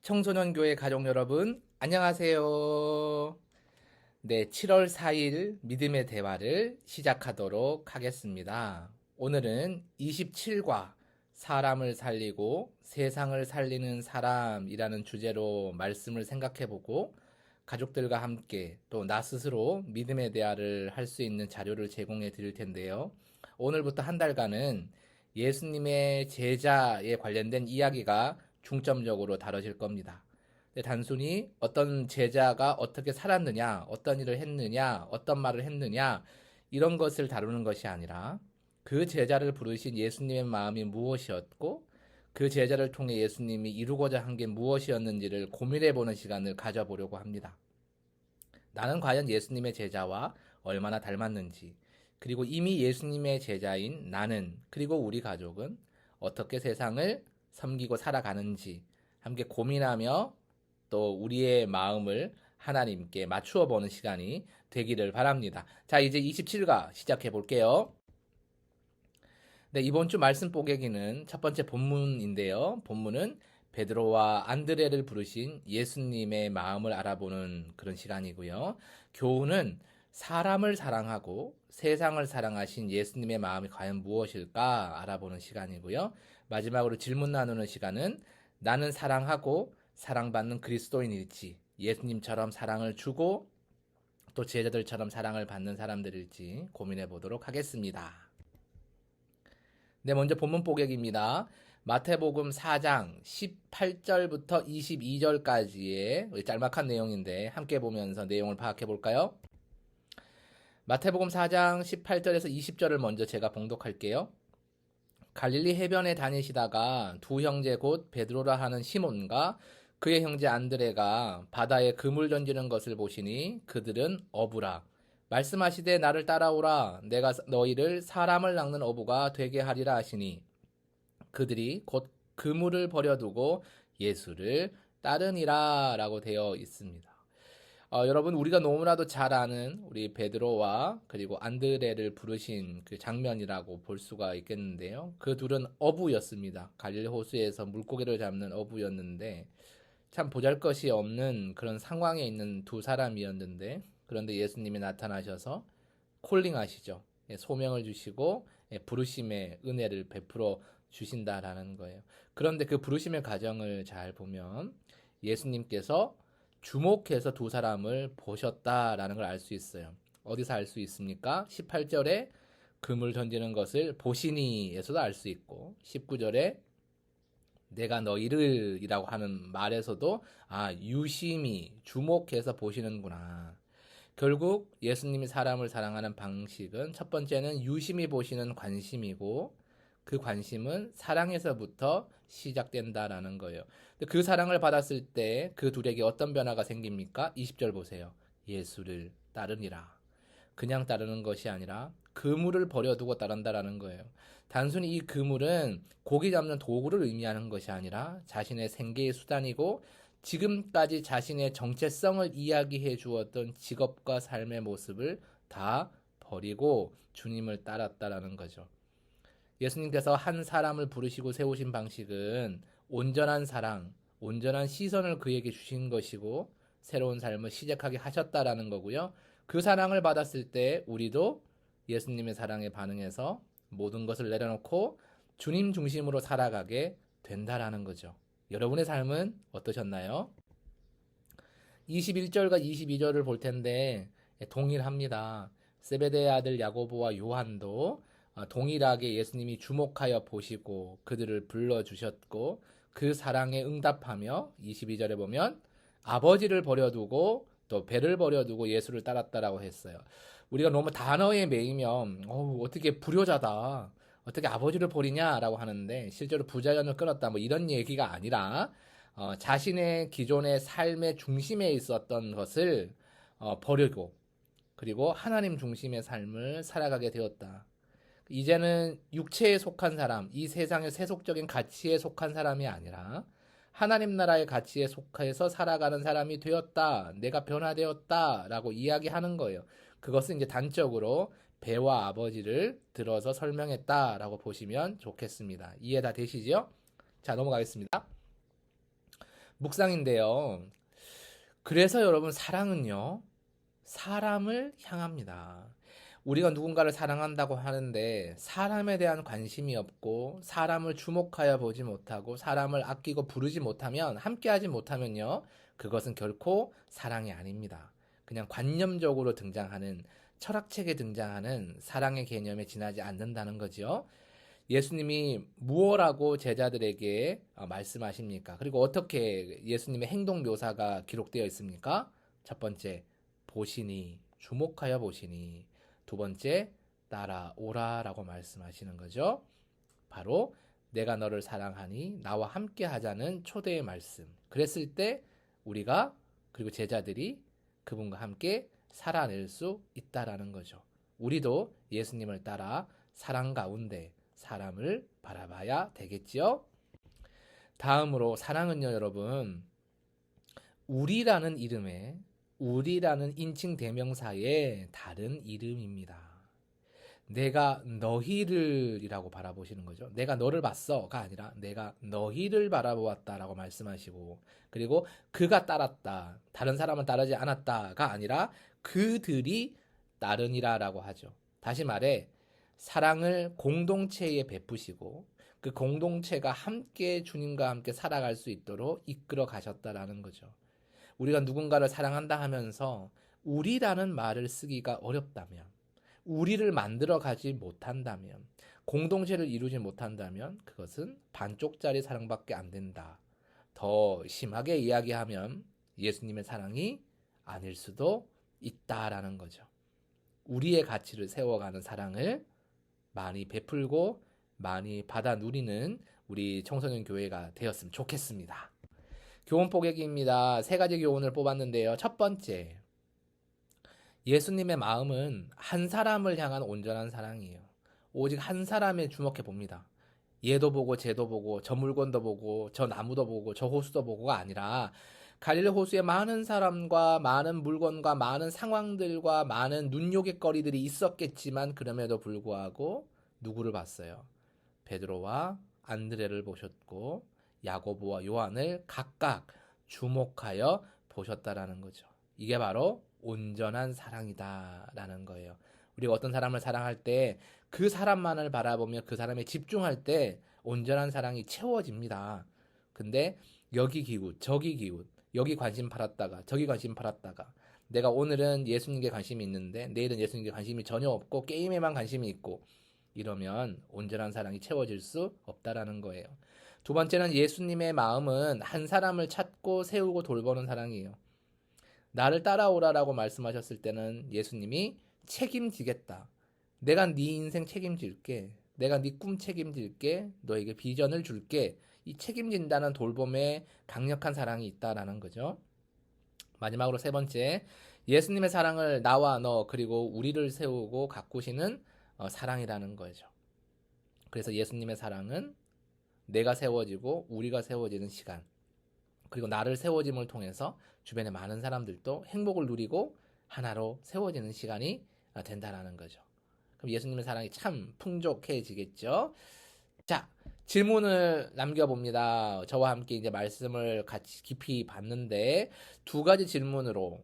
청소년 교회 가족 여러분, 안녕하세요. 네, 7월 4일 믿음의 대화를 시작하도록 하겠습니다. 오늘은 27과 사람을 살리고 세상을 살리는 사람이라는 주제로 말씀을 생각해 보고 가족들과 함께 또 나 스스로 믿음의 대화를 할 수 있는 자료를 제공해 드릴 텐데요. 오늘부터 한 달간은 예수님의 제자에 관련된 이야기가 중점적으로 다뤄질 겁니다. 단순히 어떤 제자가 어떻게 살았느냐, 어떤 일을 했느냐, 어떤 말을 했느냐, 이런 것을 다루는 것이 아니라 그 제자를 부르신 예수님의 마음이 무엇이었고, 그 제자를 통해 예수님이 이루고자 한 게 무엇이었는지를 고민해 보는 시간을 가져보려고 합니다. 나는 과연 예수님의 제자와 얼마나 닮았는지, 그리고 이미 예수님의 제자인 나는, 그리고 우리 가족은 어떻게 세상을 섬기고 살아가는지 함께 고민하며 또 우리의 마음을 하나님께 맞추어 보는 시간이 되기를 바랍니다. 자, 이제 27가 시작해 볼게요. 네, 이번 주 말씀 뽀개기는 첫 번째 본문인데요. 본문은 베드로와 안드레를 부르신 예수님의 마음을 알아보는 그런 시간이고요. 교훈은 사람을 사랑하고 세상을 사랑하신 예수님의 마음이 과연 무엇일까 알아보는 시간이고요. 마지막으로 질문 나누는 시간은 나는 사랑하고 사랑받는 그리스도인일지, 예수님처럼 사랑을 주고 또 제자들처럼 사랑을 받는 사람들일지 고민해 보도록 하겠습니다. 네, 먼저 본문 보객입니다. 마태복음 4장 18절부터 22절까지의 짤막한 내용인데 함께 보면서 내용을 파악해 볼까요? 마태복음 4장 18절에서 20절을 먼저 제가 봉독할게요. 갈릴리 해변에 다니시다가 두 형제 곧 베드로라 하는 시몬과 그의 형제 안드레가 바다에 그물 던지는 것을 보시니 그들은 어부라. 말씀하시되 나를 따라오라. 내가 너희를 사람을 낚는 어부가 되게 하리라 하시니 그들이 곧 그물을 버려두고 예수를 따르니라 라고 되어 있습니다. 여러분 우리가 너무나도 잘 아는 우리 베드로와 그리고 안드레를 부르신 그 장면이라고 볼 수가 있겠는데요. 그 둘은 어부였습니다. 갈릴리 호수에서 물고기를 잡는 어부였는데 참 보잘것이 없는 그런 상황에 있는 두 사람이었는데 그런데 예수님이 나타나셔서 콜링하시죠. 소명을 주시고 부르심의 은혜를 베풀어 주신다라는 거예요. 그런데 그 부르심의 과정을 잘 보면 예수님께서 주목해서 두 사람을 보셨다라는 걸 알 수 있어요. 어디서 알 수 있습니까? 18절에 금을 던지는 것을 보시니에서도 알 수 있고 19절에 내가 너희를 이라고 하는 말에서도 유심히 주목해서 보시는구나. 결국 예수님이 사람을 사랑하는 방식은 첫 번째는 유심히 보시는 관심이고 그 관심은 사랑에서부터 시작된다라는 거예요. 그 사랑을 받았을 때 그 둘에게 어떤 변화가 생깁니까? 20절 보세요. 예수를 따르니라. 그냥 따르는 것이 아니라 그물을 버려두고 따른다라는 거예요. 단순히 이 그물은 고기 잡는 도구를 의미하는 것이 아니라 자신의 생계의 수단이고 지금까지 자신의 정체성을 이야기해 주었던 직업과 삶의 모습을 다 버리고 주님을 따랐다라는 거죠. 예수님께서 한 사람을 부르시고 세우신 방식은 온전한 사랑, 온전한 시선을 그에게 주신 것이고 새로운 삶을 시작하게 하셨다라는 거고요. 그 사랑을 받았을 때 우리도 예수님의 사랑에 반응해서 모든 것을 내려놓고 주님 중심으로 살아가게 된다라는 거죠. 여러분의 삶은 어떠셨나요? 21절과 22절을 볼 텐데 동일합니다. 세베대의 아들 야고보와 요한도 동일하게 예수님이 주목하여 보시고 그들을 불러주셨고 그 사랑에 응답하며 22절에 보면 아버지를 버려두고 또 배를 버려두고 예수를 따랐다라고 했어요. 우리가 너무 단어에 매이면 어떻게 불효자다. 어떻게 아버지를 버리냐라고 하는데 실제로 부자연을 끊었다 뭐 이런 얘기가 아니라 자신의 기존의 삶의 중심에 있었던 것을 버리고 그리고 하나님 중심의 삶을 살아가게 되었다. 이제는 육체에 속한 사람, 이 세상의 세속적인 가치에 속한 사람이 아니라 하나님 나라의 가치에 속해서 살아가는 사람이 되었다. 내가 변화되었다. 라고 이야기하는 거예요. 그것은 이제 단적으로 배와 아버지를 들어서 설명했다. 라고 보시면 좋겠습니다. 이해 다 되시죠? 자, 넘어가겠습니다. 묵상인데요. 그래서 여러분 사랑은요. 사람을 향합니다. 우리가 누군가를 사랑한다고 하는데 사람에 대한 관심이 없고 사람을 주목하여 보지 못하고 사람을 아끼고 부르지 못하면 함께하지 못하면요. 그것은 결코 사랑이 아닙니다. 그냥 관념적으로 등장하는 철학책에 등장하는 사랑의 개념에 지나지 않는다는 거죠. 예수님이 무엇라고 제자들에게 말씀하십니까? 그리고 어떻게 예수님의 행동 묘사가 기록되어 있습니까? 첫 번째, 보시니, 주목하여 보시니. 두 번째, 따라오라라고 말씀하시는 거죠. 바로 내가 너를 사랑하니 나와 함께 하자는 초대의 말씀. 그랬을 때 우리가 그리고 제자들이 그분과 함께 살아낼 수 있다라는 거죠. 우리도 예수님을 따라 사랑 가운데 사람을 바라봐야 되겠지요. 다음으로 사랑은요, 여러분. 우리라는 이름에 우리라는 인칭 대명사의 다른 이름입니다. 내가 너희를 이라고 바라보시는 거죠. 내가 너를 봤어가 아니라 내가 너희를 바라보았다라고 말씀하시고, 그리고 그가 따랐다, 다른 사람은 따르지 않았다가 아니라 그들이 따르니라라고 하죠. 다시 말해 사랑을 공동체에 베푸시고 그 공동체가 함께 주님과 함께 살아갈 수 있도록 이끌어 가셨다라는 거죠. 우리가 누군가를 사랑한다 하면서 우리라는 말을 쓰기가 어렵다면, 우리를 만들어 가지 못한다면, 공동체를 이루지 못한다면 그것은 반쪽짜리 사랑밖에 안 된다. 더 심하게 이야기하면 예수님의 사랑이 아닐 수도 있다라는 거죠. 우리의 가치를 세워가는 사랑을 많이 베풀고 많이 받아 누리는 우리 청소년 교회가 되었으면 좋겠습니다. 교훈 포객입니다. 세 가지 교훈을 뽑았는데요. 첫 번째, 예수님의 마음은 한 사람을 향한 온전한 사랑이에요. 오직 한 사람에 주목해 봅니다. 얘도 보고 쟤도 보고 저 물건도 보고 저 나무도 보고 저 호수도 보고가 아니라 갈릴리 호수에 많은 사람과 많은 물건과 많은 상황들과 많은 눈요깃거리들이 있었겠지만 그럼에도 불구하고 누구를 봤어요? 베드로와 안드레를 보셨고 야고보와 요한을 각각 주목하여 보셨다라는 거죠. 이게 바로 온전한 사랑이다라는 거예요. 우리가 어떤 사람을 사랑할 때 그 사람만을 바라보며 그 사람에 집중할 때 온전한 사랑이 채워집니다. 근데 여기 기웃, 저기 기웃, 여기 관심 팔았다가 저기 관심 팔았다가 내가 오늘은 예수님께 관심이 있는데 내일은 예수님께 관심이 전혀 없고 게임에만 관심이 있고 이러면 온전한 사랑이 채워질 수 없다라는 거예요. 두 번째는 예수님의 마음은 한 사람을 찾고 세우고 돌보는 사랑이에요. 나를 따라오라라고 말씀하셨을 때는 예수님이 책임지겠다. 내가 네 인생 책임질게. 내가 네 꿈 책임질게. 너에게 비전을 줄게. 이 책임진다는 돌봄에 강력한 사랑이 있다라는 거죠. 마지막으로 세 번째, 예수님의 사랑을 나와 너 그리고 우리를 세우고 가꾸시는 사랑이라는 거죠. 그래서 예수님의 사랑은 내가 세워지고 우리가 세워지는 시간, 그리고 나를 세워짐을 통해서 주변의 많은 사람들도 행복을 누리고 하나로 세워지는 시간이 된다라는 거죠. 그럼 예수님의 사랑이 참 풍족해지겠죠. 자, 질문을 남겨봅니다. 저와 함께 이제 말씀을 같이 깊이 봤는데 두 가지 질문으로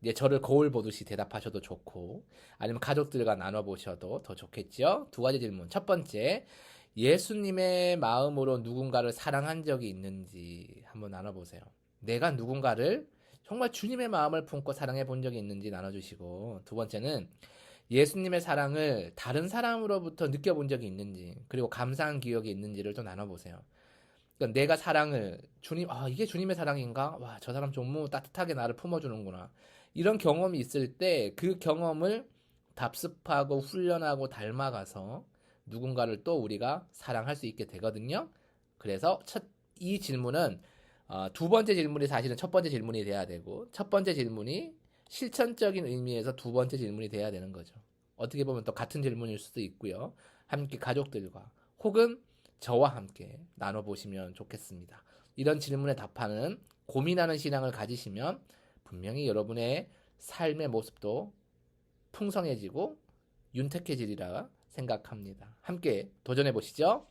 이제 저를 거울 보듯이 대답하셔도 좋고 아니면 가족들과 나눠보셔도 더 좋겠죠. 두 가지 질문. 첫 번째, 예수님의 마음으로 누군가를 사랑한 적이 있는지 한번 나눠보세요. 내가 누군가를 정말 주님의 마음을 품고 사랑해 본 적이 있는지 나눠주시고, 두 번째는 예수님의 사랑을 다른 사람으로부터 느껴본 적이 있는지, 그리고 감사한 기억이 있는지를 좀 나눠보세요. 그러니까 내가 사랑을 주님, 이게 주님의 사랑인가? 와, 저 사람 너무 따뜻하게 나를 품어주는구나. 이런 경험이 있을 때 그 경험을 답습하고 훈련하고 닮아가서 누군가를 또 우리가 사랑할 수 있게 되거든요. 그래서 이 질문은 두 번째 질문이 사실은 첫 번째 질문이 돼야 되고 첫 번째 질문이 실천적인 의미에서 두 번째 질문이 돼야 되는 거죠. 어떻게 보면 또 같은 질문일 수도 있고요. 함께 가족들과 혹은 저와 함께 나눠보시면 좋겠습니다. 이런 질문에 답하는 고민하는 신앙을 가지시면 분명히 여러분의 삶의 모습도 풍성해지고 윤택해지리라 생각합니다. 함께 도전해 보시죠.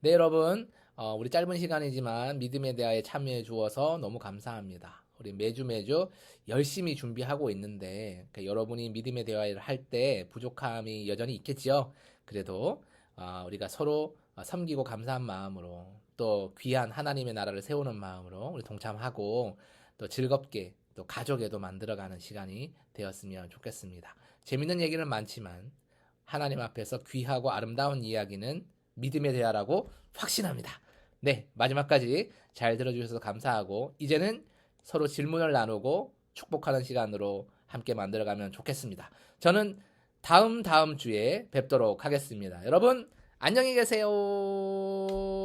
네, 여러분. 우리 짧은 시간이지만 믿음에 대하여 참여해 주어서 너무 감사합니다. 우리 매주 열심히 준비하고 있는데 여러분이 믿음에 대화를 할 때 부족함이 여전히 있겠지요. 그래도 우리가 서로 섬기고 감사한 마음으로 또 귀한 하나님의 나라를 세우는 마음으로 우리 동참하고 또 즐겁게 또 가족에도 만들어가는 시간이 되었으면 좋겠습니다. 재밌는 얘기는 많지만 하나님 앞에서 귀하고 아름다운 이야기는 믿음의 대화라고 확신합니다. 네, 마지막까지 잘 들어주셔서 감사하고 이제는 서로 질문을 나누고 축복하는 시간으로 함께 만들어가면 좋겠습니다. 저는 다음 주에 뵙도록 하겠습니다. 여러분 안녕히 계세요.